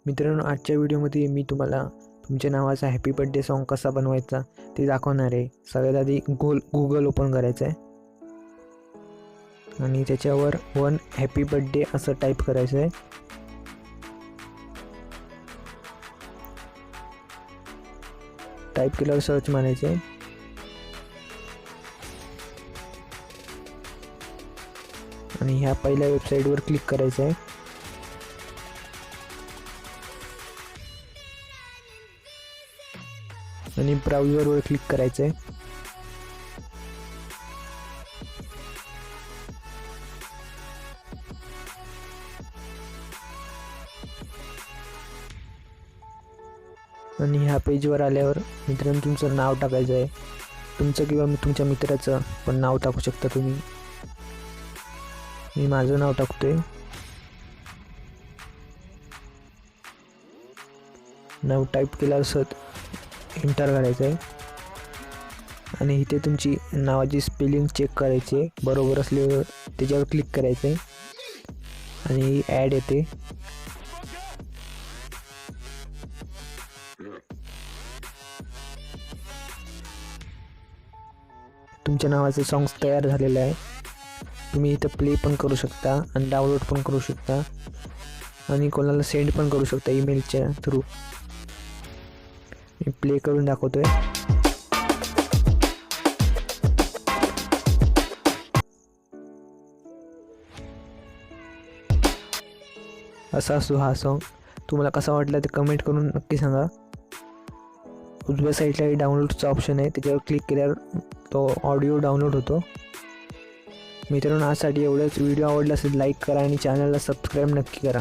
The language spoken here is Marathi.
मित्रांनो, आजच्या व्हिडिओमध्ये मी तुम्हाला तुमच्या नावाचा हॅपी बर्थडे सॉन्ग कसा बनवायचा ते दाखवणार आहे. सगळ्यात आधी गूगल ओपन करायचं आहे आणि त्याच्यावर 1 हॅपी बर्थडे असं टाईप करायचं आहे. टाईप केल्यावर सर्च मारायचं आहे. आणि ह्या पहिल्या वेबसाईटवर क्लिक करायचं आहे. आणि ब्राउझरवर क्लिक करायचं आहे. आणि ह्या पेजवर आल्यावर मित्रांनो तुमचं नाव टाकायचं आहे. तुमचं किंवा तुमच्या मित्राचं पण नाव टाकू शकता तुम्ही. मी माझं नाव टाकतोय. नाव टाईप केल्यावर एंटर करायचं आहे. आणि इथे तुमची नावाची स्पेलिंग चेक करायची आहे. बरोबर असल्यावर त्याच्यावर क्लिक करायचं आहे आणि ॲड येते. तुमच्या नावाचं सॉंग्स तयार झालेलं आहे. तुम्ही इथं प्ले पण करू शकता आणि डाउनलोड पण करू शकता आणि कोणाला सेंड पण करू शकता ईमेलच्या थ्रू. मी प्ले करून दाखवतोय. असा असतो हा सॉन्ग. तुम्हाला कसा वाटला ते कमेंट करून नक्की सांगा. उजव्या साईडला डाउनलोडचा ऑप्शन आहे, त्याच्यावर क्लिक केल्यावर तो ऑडिओ डाउनलोड होतो. मित्रांनो, आजसाठी एवढंच. व्हिडिओ आवडला असेल लाईक करा आणि चॅनलला सबस्क्राईब नक्की करा.